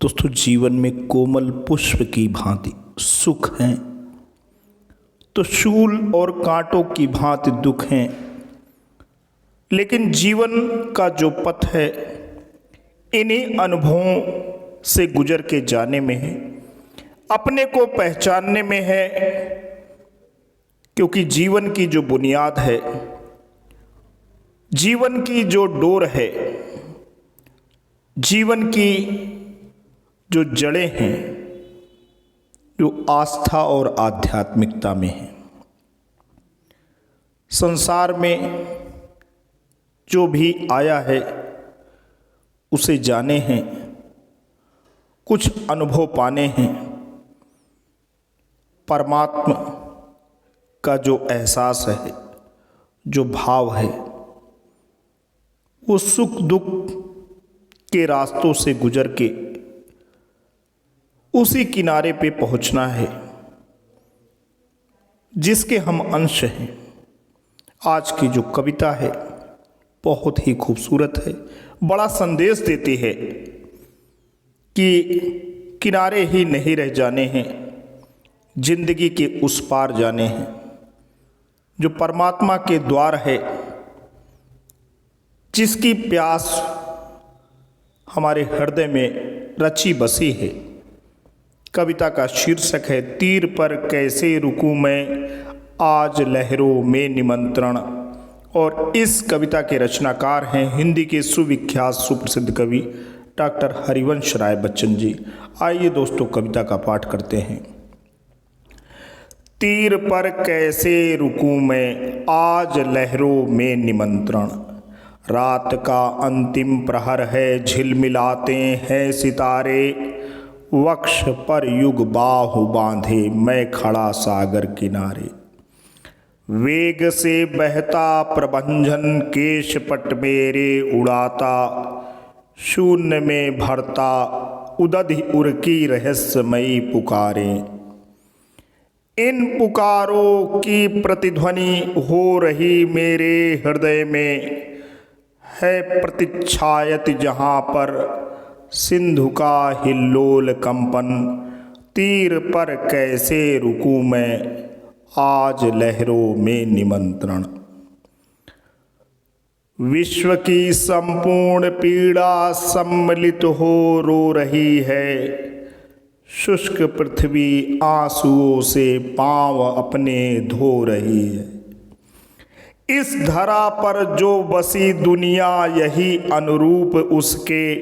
दोस्तों, जीवन में कोमल पुष्प की भांति सुख हैं तो शूल और कांटों की भांति दुख हैं। लेकिन जीवन का जो पथ है इन्हीं अनुभवों से गुजर के जाने में है, अपने को पहचानने में है। क्योंकि जीवन की जो बुनियाद है, जीवन की जो डोर है, जीवन की जो जड़ें हैं, जो आस्था और आध्यात्मिकता में है। संसार में जो भी आया है उसे जाने हैं, कुछ अनुभव पाने हैं। परमात्मा का जो एहसास है, जो भाव है, वो सुख दुख के रास्तों से गुजर के उसी किनारे पे पहुंचना है जिसके हम अंश हैं। आज की जो कविता है बहुत ही खूबसूरत है, बड़ा संदेश देती है कि किनारे ही नहीं रह जाने हैं, जिंदगी के उस पार जाने हैं। जो परमात्मा के द्वार है, जिसकी प्यास हमारे हृदय में रची बसी है। कविता का शीर्षक है तीर पर कैसे रुकूं मैं, आज लहरों में निमंत्रण। और इस कविता के रचनाकार हैं हिंदी के सुविख्यात सुप्रसिद्ध कवि डॉक्टर हरिवंश राय बच्चन जी। आइए दोस्तों, कविता का पाठ करते हैं। तीर पर कैसे रुकूं मैं, आज लहरों में निमंत्रण। रात का अंतिम प्रहर है, झिलमिलाते हैं सितारे। वक्ष पर युग बाहु बांधे, मैं खड़ा सागर किनारे। वेग से बहता प्रभंजन, केशपट मेरे उड़ाता। शून्य में भरता उदधि उर की रहस्यमयी पुकारें। इन पुकारों की प्रतिध्वनि हो रही मेरे हृदय में, है प्रतिच्छायत जहाँ पर सिंधु का हिल्लोल कंपन। तीर पर कैसे रुकूं मैं, आज लहरों में निमंत्रण। विश्व की संपूर्ण पीड़ा सम्मिलित हो रो रही है। शुष्क पृथ्वी आंसुओं से पांव अपने धो रही है। इस धरा पर जो बसी दुनिया, यही अनुरूप उसके।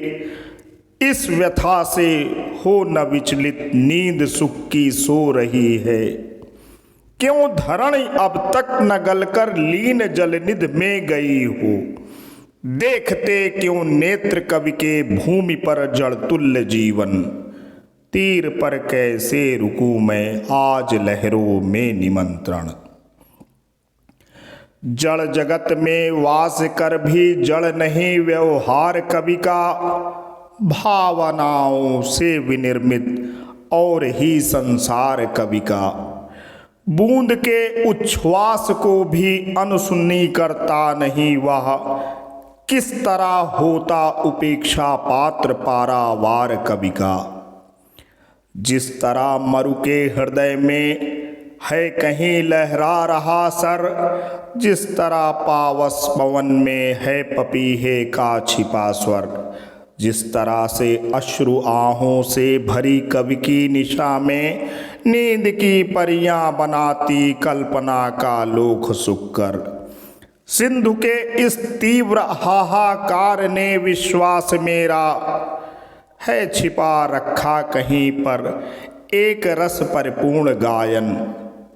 इस व्यथा से हो न विचलित, नींद सुख की सो रही है। क्यों धरण अब तक न गलकर लीन जलनिध में गई हो। देखते क्यों नेत्र कवि के भूमि पर जड़ तुल्य जीवन। तीर पर कैसे रुकूं मैं, आज लहरों में निमंत्रण। जड़ जगत में वास कर भी जड़ नहीं व्यवहार कवि का। भावनाओं से विनिर्मित और ही संसार कवि का। बूंद के उच्छ्वास को भी अनसुनी करता नहीं वह। किस तरह होता उपेक्षा पात्र पारावार कवि का। जिस तरह मरु के हृदय में है कहीं लहरा रहा सर, जिस तरह पावस पवन में है पपीहे का छिपा स्वर। जिस तरह से अश्रु आहों से भरी कवि की निशा में नींद की परियां बनाती कल्पना का लोक सुक्कर। सिंधु के इस तीव्र हाहाकार ने विश्वास मेरा है छिपा रखा कहीं पर एक रस परिपूर्ण गायन।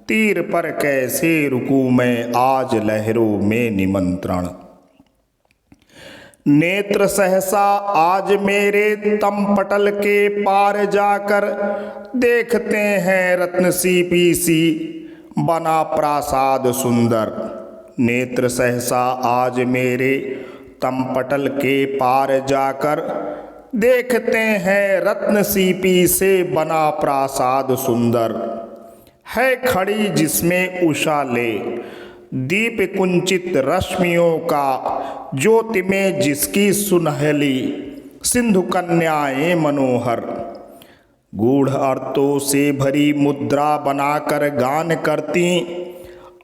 तीर पर कैसे रुकूं मैं, आज लहरों में निमंत्रण। नेत्र सहसा आज मेरे तम पटल के पार जाकर, देखते हैं रत्न सीपी सी बना प्रासाद सुंदर। नेत्र सहसा आज मेरे तम पटल के पार जाकर, देखते हैं रत्न सीपी से बना प्रासाद सुंदर। है खड़ी जिसमें उषा ले दीप कुंचित रश्मियों का, ज्योति में जिसकी सुनहली सिंधु कन्याएं मनोहर। गूढ़ अर्थों से भरी मुद्रा बनाकर गान करती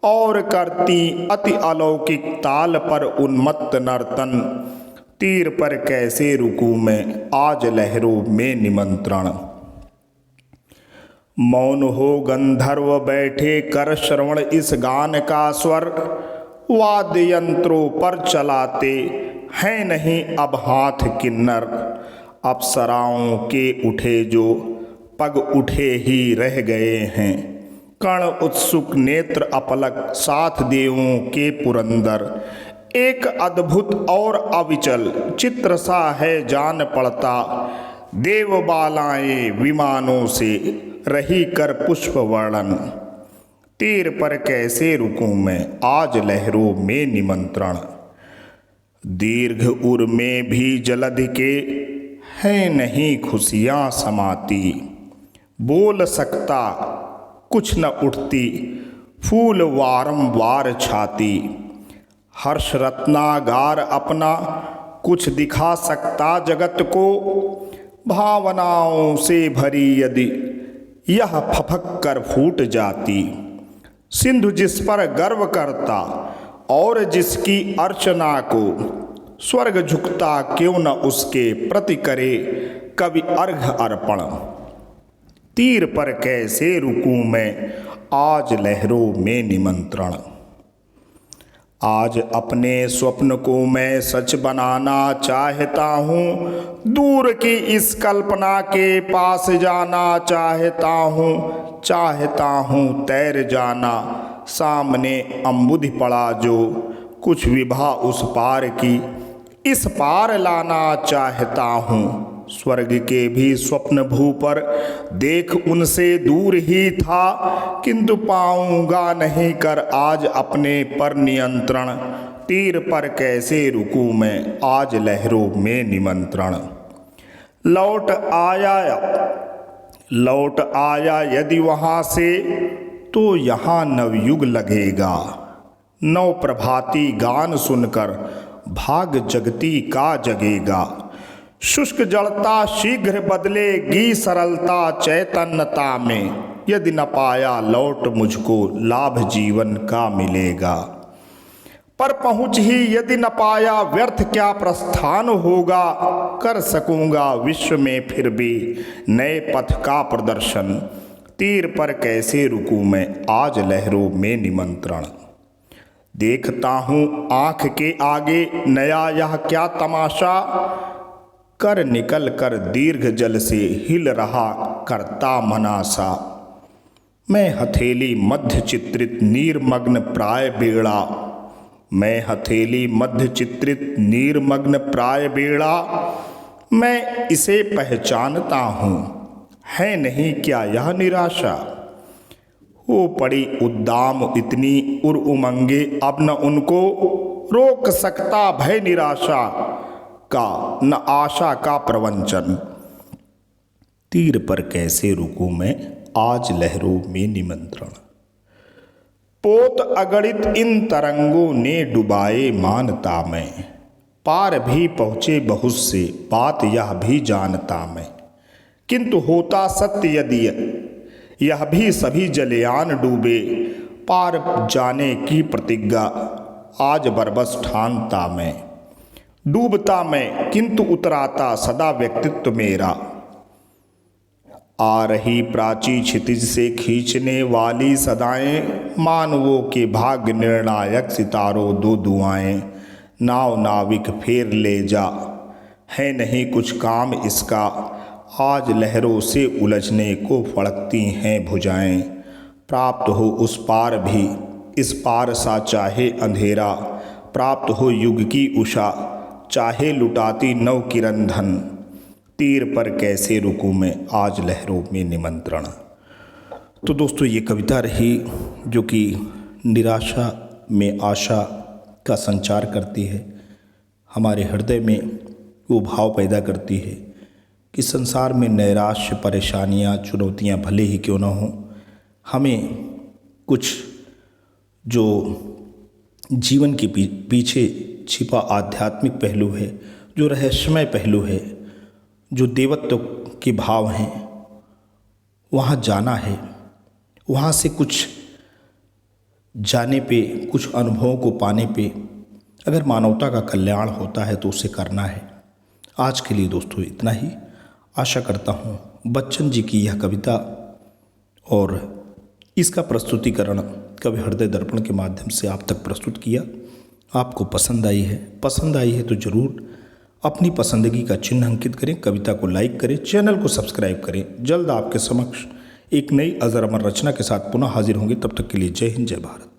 और करती अति अलौकिक ताल पर उन्मत्त नर्तन। तीर पर कैसे रुकूं मैं, आज लहरों में निमंत्रण। मौन हो गंधर्व बैठे कर श्रवण इस गान का स्वर, वाद्य यंत्रों पर चलाते हैं नहीं अब हाथ किन्नर। अप्सराओं के उठे जो पग उठे ही रह गए हैं, कण उत्सुक नेत्र अपलक साथ देवों के पुरंदर। एक अद्भुत और अविचल चित्र सा है जान पड़ता, देवबालाएं विमानों से रही कर पुष्प वर्णन। तीर पर कैसे रुकूं मैं, आज लहरों में निमंत्रण। दीर्घ उर में भी जलधि के हैं नहीं खुशियाँ समाती, बोल सकता कुछ न उठती फूल वारंवार छाती। हर्ष रत्नागार अपना कुछ दिखा सकता जगत को, भावनाओं से भरी यदि यह फफक कर फूट जाती। सिंधु जिस पर गर्व करता और जिसकी अर्चना को, स्वर्ग झुकता क्यों न उसके प्रति करे कवि अर्घ अर्पण। तीर पर कैसे रुकूं मैं, आज लहरों में निमंत्रण। आज अपने स्वप्न को मैं सच बनाना चाहता हूँ, दूर की इस कल्पना के पास जाना चाहता हूँ तैर जाना। सामने अम्बुधि पड़ा जो कुछ विभा उस पार की, इस पार लाना चाहता हूँ। स्वर्ग के भी स्वप्न भू पर देख उनसे दूर ही था, किंतु पाऊंगा नहीं कर आज अपने पर नियंत्रण। तीर पर कैसे रुकूं मैं, आज लहरों में निमंत्रण। लौट आया यदि वहाँ से, तो यहाँ नवयुग लगेगा। नव प्रभाती गान सुनकर भाग जगती का जगेगा। शुष्क जड़ता शीघ्र बदलेगी सरलता चैतन्यता में, यदि न पाया लौट मुझको लाभ जीवन का मिलेगा। पर पहुँच ही यदि न पाया व्यर्थ क्या प्रस्थान होगा, कर सकूँगा विश्व में फिर भी नए पथ का प्रदर्शन। तीर पर कैसे रुकूं मैं, आज लहरों में निमंत्रण। देखता हूँ आँख के आगे नया यह क्या तमाशा, कर निकल कर दीर्घ जल से हिल रहा करता मनासा। मैं हथेली मध्य चित्रित नीरमग्न प्राय बेड़ा, मैं हथेली मध्य चित्रित नीरमग्न प्राय बेड़ा। मैं इसे पहचानता हूँ, है नहीं क्या यह निराशा। हो पड़ी उद्दाम इतनी उर उमंगे, अब न उनको रोक सकता भय निराशा का, न आशा का प्रवंचन। तीर पर कैसे रुकूं मैं, आज लहरों में निमंत्रण। पोत अगणित इन तरंगों ने डुबाए मानता मैं, पार भी पहुँचे बहुत से बात यह भी जानता मैं। किंतु होता सत्य यदि यह भी सभी जलयान डूबे, पार जाने की प्रतिज्ञा आज बरबस ठानता मैं। डूबता मैं किंतु उतराता सदा व्यक्तित्व मेरा, आ रही प्राची क्षितिज से खींचने वाली सदाएं, मानवों के भाग्य निर्णायक सितारों दो दुआएं। नाव नाविक फेर ले जा, है नहीं कुछ काम इसका, आज लहरों से उलझने को फड़कती हैं भुजाएं। प्राप्त हो उस पार भी इस पार सा चाहे अंधेरा, प्राप्त हो युग की उषा चाहे लुटाती नव किरण धन। तीर पर कैसे रुकूं मैं, आज लहरों में निमंत्रण। तो दोस्तों ये कविता रही जो कि निराशा में आशा का संचार करती है, हमारे हृदय में वो भाव पैदा करती है कि संसार में नैराश्य परेशानियाँ चुनौतियाँ भले ही क्यों ना हों, हमें कुछ जो जीवन के पीछे छिपा आध्यात्मिक पहलू है, जो रहस्यमय पहलू है, जो देवत्व के भाव हैं, वहाँ जाना है, वहाँ से कुछ जाने पे, कुछ अनुभवों को पाने पे अगर मानवता का कल्याण होता है तो उसे करना है। आज के लिए दोस्तों इतना ही। आशा करता हूँ बच्चन जी की यह कविता और इसका प्रस्तुतिकरण कवि हृदय दर्पण के माध्यम से आप तक प्रस्तुत किया, आपको पसंद आई है। पसंद आई है तो ज़रूर अपनी पसंदगी का चिन्ह अंकित करें, कविता को लाइक करें, चैनल को सब्सक्राइब करें। जल्द आपके समक्ष एक नई अजर अमर रचना के साथ पुनः हाजिर होंगे। तब तक के लिए जय हिंद, जय भारत।